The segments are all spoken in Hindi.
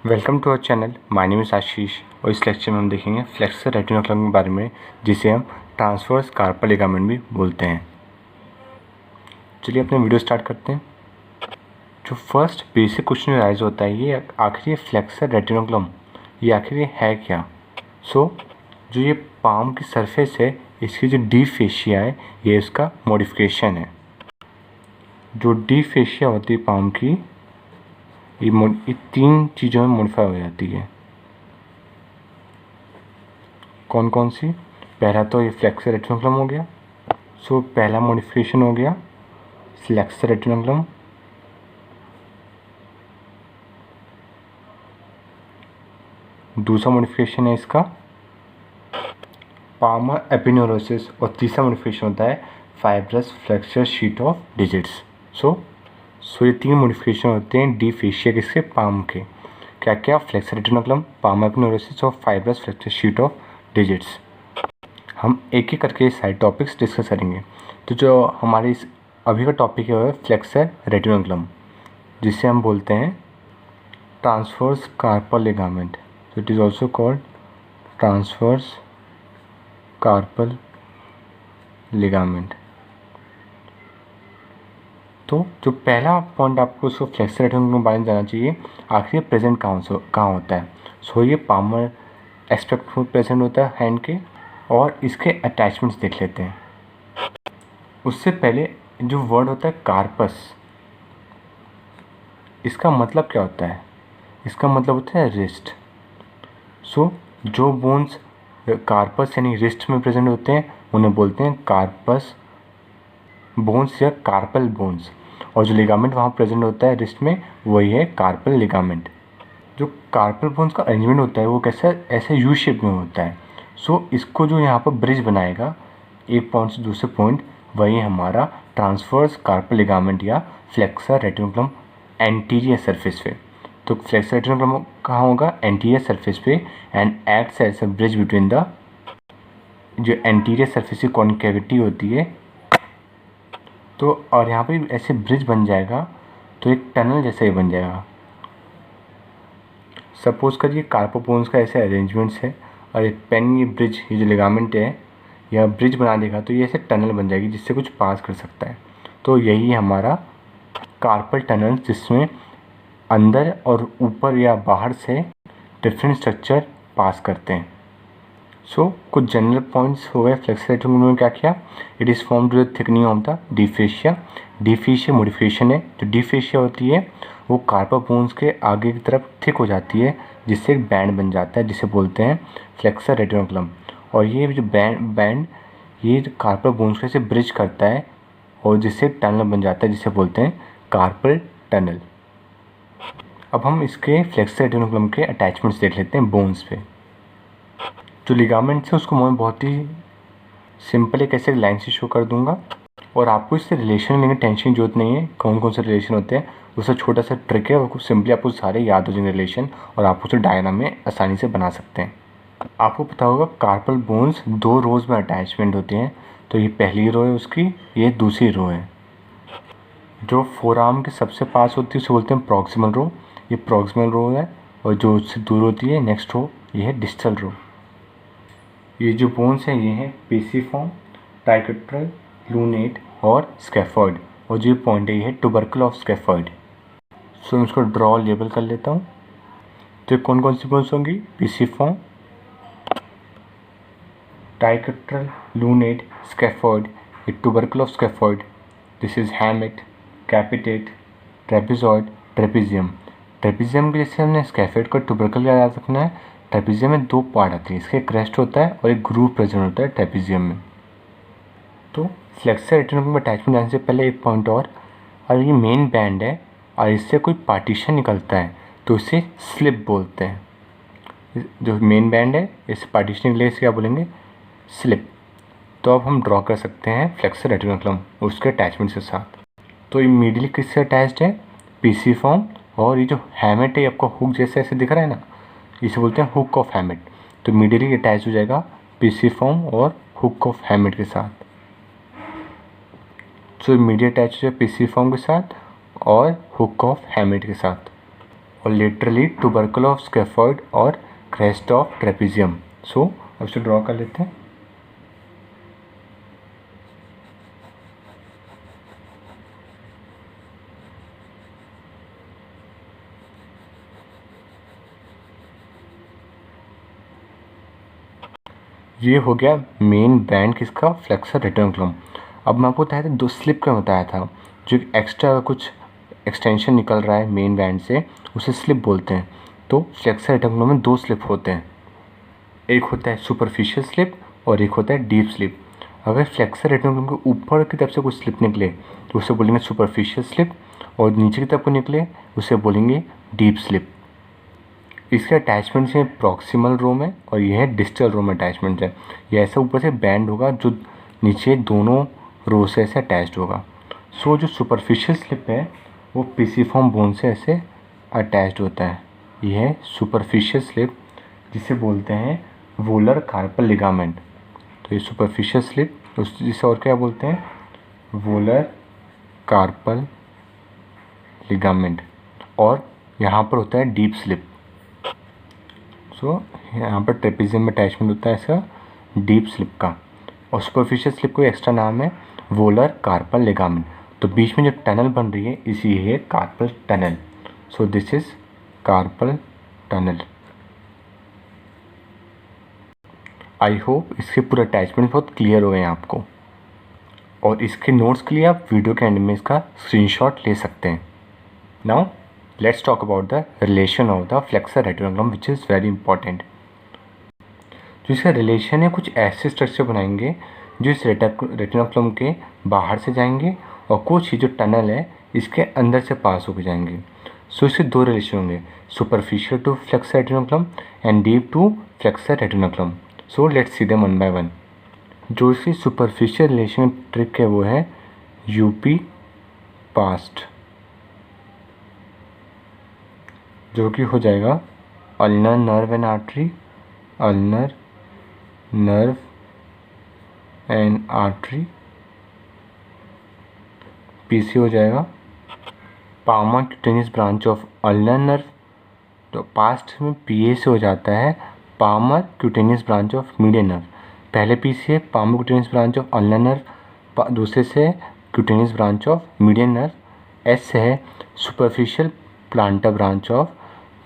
Welcome to our channel. My name is Ashish और इस लेक्चर में हम देखेंगे फ्लेक्सर रेटिनोक्लम के बारे में, जिसे हम ट्रांसवर्स कार्पल लिगामेंट भी बोलते हैं। चलिए अपने वीडियो स्टार्ट करते हैं। जो फर्स्ट बेसिक क्वेश्चन राइज होता है, ये आखिर ये फ्लेक्सर रेटिनोक्लम ये आखिर ये है क्या। जो ये पाम की सरफेस है, इसकी जो डी फेशिया है, ये इसका मॉडिफिकेशन है। जो डी फेशिया होती है पाम की, ये तीन चीज़ों में मॉडिफाई हो जाती है। कौन कौन सी? पहला तो ये फ्लेक्सर रेटिनोक्लम हो गया। पहला मॉडिफिकेशन हो गया फ्लेक्सर रेटिनोक्लम। दूसरा मॉडिफिकेशन है इसका पामर एपिन्यूरोसिस और तीसरा मॉडिफिकेशन होता है fibrous flexor sheet of digits. ये तीन मॉडिफिकेशन होते हैं डी फेशिया किसके? पाम के। क्या क्या? फ्लेक्सर रेटिनोक्लम, पामर एपिन्यूरोसिस और fibrous flexor sheet of digits. हम एक एक करके सारे टॉपिक्स डिस्कस करेंगे। तो जो हमारे इस अभी का टॉपिक है वो है फ्लेक्सर रेटिनोक्लम, जिसे हम बोलते हैं transverse carpal ligament. It is also called transverse carpal ligament. तो जो पहला पॉइंट आपको उसको फ्लेक्सर रेटिनोक्लम के बारे में जानना चाहिए, आखिर प्रेजेंट कहाँ होता है। ये पामर एस्पेक्ट में प्रेजेंट होता है हैंड के, और इसके अटैचमेंट्स देख लेते हैं। उससे पहले जो वर्ड होता है कार्पस, इसका मतलब क्या होता है? इसका मतलब होता है रिस्ट। जो बोन्स कार्पस यानी रिस्ट में प्रेजेंट होते हैं उन्हें बोलते हैं कार्पस बोन्स या कार्पल बोन्स, और जो लिगामेंट वहाँ प्रेजेंट होता है रिस्ट में, वही है कार्पल लिगामेंट। जो कार्पल बोन्स का अरेंजमेंट होता है वो कैसा? ऐसे यू शेप में होता है। इसको जो यहाँ पर ब्रिज बनाएगा एक पॉइंट से दूसरे पॉइंट, वही हमारा ट्रांसवर्स कार्पल लिगामेंट या फ्लेक्सर रेटिनोक्लम एंटीरियर सरफेस पे। तो फ्लेक्सर रेटिनोक्लम कहाँ होगा? एंटीरियर सरफेस पे, and acts as a bridge between the जो एंटीरियर सरफेस की कॉन्केविटी होती है। तो और यहाँ पे ऐसे ब्रिज बन जाएगा, तो एक टनल जैसा ही बन जाएगा। सपोज करिए कार्पल बोन्स का ऐसे अरेंजमेंट्स है, और एक पेन ये ब्रिज, ये जो लिगामेंट है यह ब्रिज बना देगा, तो ये ऐसे टनल बन जाएगी जिससे कुछ पास कर सकता है। तो यही हमारा कार्पल टनल, जिसमें अंदर और ऊपर या बाहर से डिफरेंट स्ट्रक्चर पास करते हैं। कुछ जनरल पॉइंट्स हो गए फ्लेक्सर रेटिनोक्लम में। क्या किया? It is form to the thickening of the deep fascia. Deep fascia modification है। जो डी फेशिया होती है वो कार्पल बोन्स के आगे की तरफ थिक हो जाती है, जिससे एक बैंड बन जाता है, जिसे बोलते हैं फ्लेक्सर रेटिनोक्लम। और ये जो बैंड ये कार्पल बोन्स को ऐसे ब्रिज करता है, और जिससे टनल बन जाता है, जिसे बोलते हैं कार्पल टनल। अब हम इसके फ्लेक्सर रेटिनोक्लम के अटैचमेंट्स देख लेते हैं बोन्स पे। जो लिगामेंट्स है उसको मैं बहुत ही सिंपल एक ऐसे लाइन से शो कर दूंगा, और आपको इससे रिलेशन लेने टेंशन की जरूरत नहीं है। कौन कौन से रिलेशन होते हैं उसका छोटा सा ट्रिक है, और सिंपली आपको सारे याद हो जाएंगे रिलेशन, और आप उसे डायग्राम में आसानी से बना सकते हैं। आपको पता होगा कार्पल बोन्स दो रोज में अटैचमेंट होते हैं। तो ये पहली रो है उसकी, ये दूसरी रो है। जो फोरआर्म के सबसे पास होती है उसे बोलते हैं प्रॉक्सिमल रो, ये प्रॉक्सिमल रो है। और जो उससे दूर होती है नेक्स्ट रो, ये है डिस्टल रो। ये जो बोन्स हैं ये हैं पेसिफॉर्म, ट्राइकेट्रल, लूनेट और स्कैफॉइड, और जो पॉइंट है ये है ट्यूबरकल ऑफ स्कैफॉइड। मैं इसको ड्रॉ लेबल कर लेता हूँ। तो कौन कौन सी बोन्स होंगी? पेसिफॉर्म, ट्राइकेट्रल, लूनेट, स्कैफॉइड, ये tubercle of scaphoid. This is हैमेट, कैपिटेट, trapezoid, trapezium. Trapezium के जैसे हमने स्कैफॉइड को ट्यूबरकल का याद रखना है। ट्रेपेजियम में दो पार्ट आते हैं, इसके क्रेस्ट होता है और एक ग्रूव प्रेजेंट होता है ट्रेपेजियम में। तो फ्लेक्सर रेटिनोक्लम अटैचमेंट जाने से पहले एक पॉइंट और, ये मेन बैंड है और इससे कोई पार्टीशन निकलता है तो इसे स्लिप बोलते हैं। जो मेन बैंड है इससे पार्टीशन निकले, इसे क्या बोलेंगे? स्लिप। तो अब हम ड्रॉ कर सकते हैं फ्लेक्सर रेटिनोक्लम उसके अटैचमेंट के साथ। तो ये मिडिल किससे अटैच्ड है? पेसिफॉर्म, और ये जो हैमेट है आपको हुक जैसे ऐसे दिख रहा है ना, इसे बोलते हैं हुक ऑफ हैमेट। तो मिडिली अटैच हो जाएगा पेसिफॉर्म और हुक ऑफ हैमेट के साथ। मीडिया अटैच हो जाए पेसिफॉर्म के साथ और हुक ऑफ हैमेट के साथ। और लेटरली ट्यूबरकल ऑफ स्केफॉइड और क्रेस्ट ऑफ ट्रेपेजियम। सो अब इसे ड्रॉ कर लेते हैं। ये हो गया मेन बैंड किसका, फ्लेक्सर रेटिकुलम। अब मैं आपको बताया था दो स्लिप का बताया था, जो एक्स्ट्रा कुछ एक्सटेंशन निकल रहा है मेन बैंड से उसे स्लिप बोलते हैं। तो फ्लेक्सर रेटिकुलम में दो स्लिप होते हैं, एक होता है सुपरफिशियल स्लिप और एक होता है डीप स्लिप। अगर फ्लेक्सर रेटिकुलम के ऊपर की तरफ से कुछ स्लिप निकले तो उसे बोलेंगे सुपरफिशियल स्लिप, और नीचे की तरफ को निकले उसे बोलेंगे डीप स्लिप। इसके अटैचमेंट्स हैं प्रॉक्सिमल रो में और यह है डिस्टल रो में अटैचमेंट है। ये ऐसा ऊपर से बैंड होगा जो नीचे दोनों रो से ऐसे अटैच्ड होगा। सो जो सुपरफिशियल स्लिप है वो पिसिफॉर्म बोन से ऐसे अटैच्ड होता है। यह है सुपरफिशियल स्लिप जिसे बोलते हैं वोलर कार्पल लिगामेंट। तो ये सुपरफिशियल स्लिप, जिसे और क्या बोलते हैं, वोलर कार्पल लिगामेंट। और यहाँ पर होता है डीप स्लिप। सो यहाँ पर ट्रेपेजियम में अटैचमेंट होता है ऐसा डीप स्लिप का। और सुपरफिशियल स्लिप को एक्स्ट्रा नाम है वोलर कार्पल लिगामेंट। तो बीच में जो टनल बन रही है इसी है carpal tunnel. So this is carpal tunnel. I hope इसके पूरे अटैचमेंट बहुत क्लियर हो गए हैं आपको, और इसके नोट्स के लिए आप वीडियो के एंड में इसका स्क्रीनशॉट ले सकते हैं। Now let's talk about the relation of the flexor reticulum which is very important. जो इसका रिलेशन है, कुछ ऐसे स्ट्रक्चर बनाएंगे जो इस रेटिकुलम के बाहर से जाएंगे और कुछ ही जो टनल है इसके अंदर से पास होकर जाएंगे। सो इसके दो रिलेशन होंगे, superficial to flexor retinaculum and deep to flexor retinaculum. So let's see them one by one. जो इसकी सुपरफिशियल रिलेशन ट्रिक है वो है यूपी पास्ट, जो कि हो जाएगा ulnar nerve and artery, ulnar nerve and artery. PC हो जाएगा palmar cutaneous branch of ulnar nerve. तो पास्ट में पीए से हो जाता है palmar cutaneous branch of median nerve. पहले पी से palmar cutaneous branch of ulnar nerve, दूसरे से cutaneous branch of median nerve. S से है superficial plantar branch of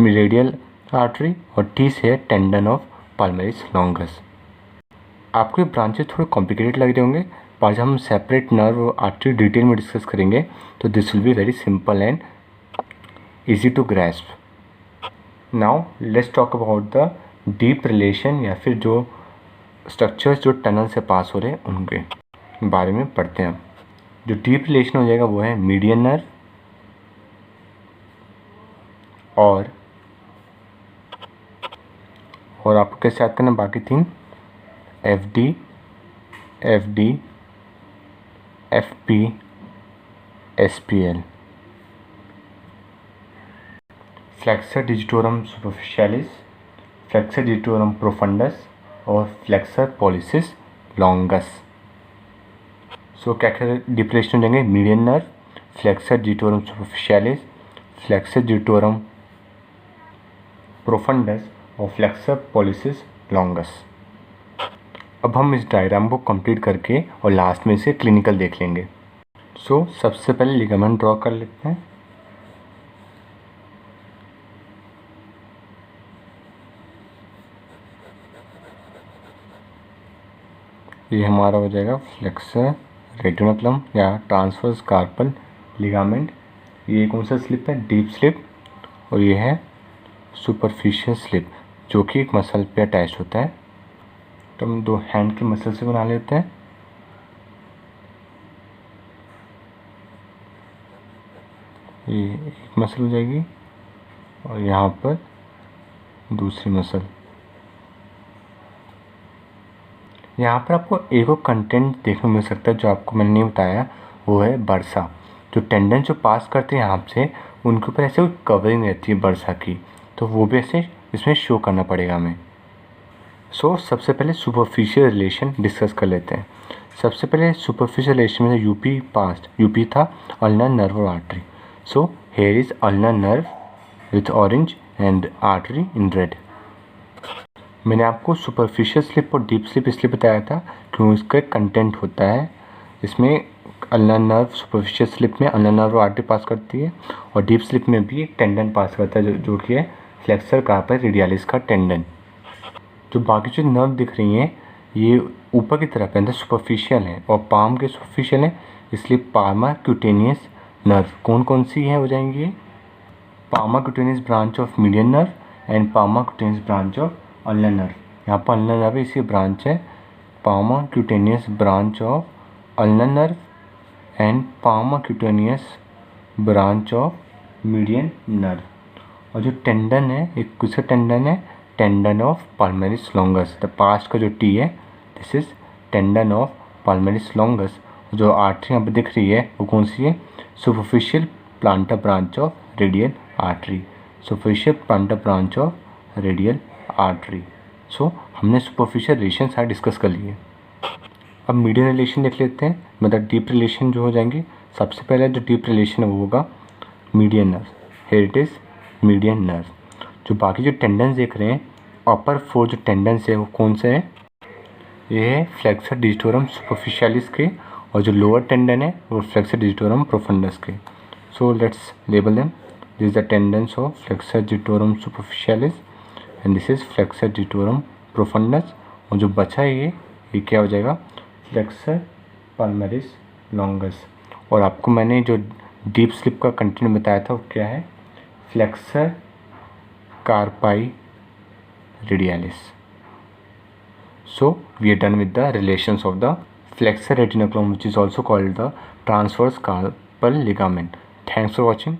radial artery, और टी से है टेंडन ऑफ पाल्मरिस लॉन्गस। आपको ये ब्रांचेस थोड़े कॉम्प्लिकेटेड लग रहे होंगे, पर जब हम सेपरेट नर्व और आर्टरी डिटेल में डिस्कस करेंगे तो this will be very simple and easy to grasp. Now let's talk about the deep relation, या फिर जो स्ट्रक्चर्स जो टनल से पास हो रहे हैं उनके बारे में पढ़ते हैं। जो डीप रिलेशन हो जाएगा वो है मीडियन नर्व और आपको कैसे याद करना बाकी तीन, F D, F P, S P L. Flexor digitorum superficialis, flexor digitorum profundis और फ्लेक्सर पॉलिसिस लॉन्गस। सो क्या क्या डीप रिलेशन हो जाएंगे, median nerve, flexor digitorum superficialis, flexor digitorum profundis और फ्लेक्सर पॉलिसिस लॉन्गस। अब हम इस डायग्राम को कंप्लीट करके और लास्ट में इसे क्लिनिकल देख लेंगे। सो सबसे पहले लिगामेंट ड्रॉ कर लेते हैं। ये हमारा हो जाएगा फ्लेक्सर रेटिकुलम या ट्रांसवर्स कार्पल लिगामेंट। ये कौन सा स्लिप है, डीप स्लिप, और ये है सुपरफिशियल स्लिप जो कि एक मसल पे अटैच होता है। तो हम दो हैंड के मसल से बना लेते हैं। ये एक मसल हो जाएगी और यहाँ पर दूसरी मसल। यहाँ पर आपको एक और कंटेंट देखने को मिल सकता है जो आपको मैंने नहीं बताया, वो है बर्सा। जो टेंडन जो पास करते हैं यहाँ से उनके ऊपर ऐसे कोई कवरिंग रहती है बर्सा की, तो वो भी ऐसे इसमें शो करना पड़ेगा हमें। सो सबसे पहले सुपरफिशियल रिलेशन डिस्कस कर लेते हैं। सबसे पहले सुपरफिशियल रिलेशन में यूपी था अल्नर नर्व और artery. So here is ulnar nerve with orange and artery in red. मैंने आपको सुपरफिशियल स्लिप और डीप स्लिप इसलिए बताया था क्योंकि इसका कंटेंट होता है इसमें अल्नर नर्व सुपरफिशियल स्लिप में अल्नर नर्व आर्टरी पास करती है और डीप स्लिप में भी एक टेंडन पास करता है जो कि है फ्लेक्सर कार्पल रेडियलिस का टेंडन। जो बाकी जो नर्व दिख रही हैं ये ऊपर की तरफ है, सुपरफिशियल है और पाम के सुपरफिशियल है, इसलिए पामा क्यूटेनियस नर्व कौन कौन सी है हो जाएंगी ये palmar cutaneous branch of median nerve and palmar cutaneous branch of ulnar nerve. यहाँ पर अल्नर नर्व इसी ब्रांच है palmar cutaneous branch of ulnar nerve and palmar cutaneous branch of median nerve. और जो टेंडन है एक किसका टेंडन है tendon of palmaris longus. The past का जो टी है this is tendon of palmaris longus. जो आर्टरी यहाँ पर दिख रही है वो कौन सी है superficial plantar branch of radial artery. Superficial plantar branch of radial artery. So हमने सुपरफिशियल रिलेशन सारे डिस्कस कर लिए। अब मीडियन रिलेशन देख लेते हैं, मतलब डीप रिलेशन जो हो जाएंगे। सबसे पहले जो डीप रिलेशन है वो होगा median nerve. Here it is median nerve. जो बाकी जो टेंडन्स देख रहे हैं अपर 4 जो टेंडन्स है वो कौन से हैं ये है फ्लेक्सर डिजिटोरम सुपरफिशियलिस के और जो लोअर टेंडन है वो फ्लेक्सर डिजिटोरम प्रोफंडस के। So let's label them. This is the tendons of flexor digitorum superficialis and this is flexor digitorum profundis. और जो बचा है ये क्या हो जाएगा फ्लेक्सर पाल्मेरिस लॉन्गस। और आपको मैंने जो डीप स्लिप का कंटेंट बताया था वो क्या है flexor कार्पाई radialis. So we are done with the relations of the flexor retinaculum which is also called the transverse carpal ligament. Thanks for watching.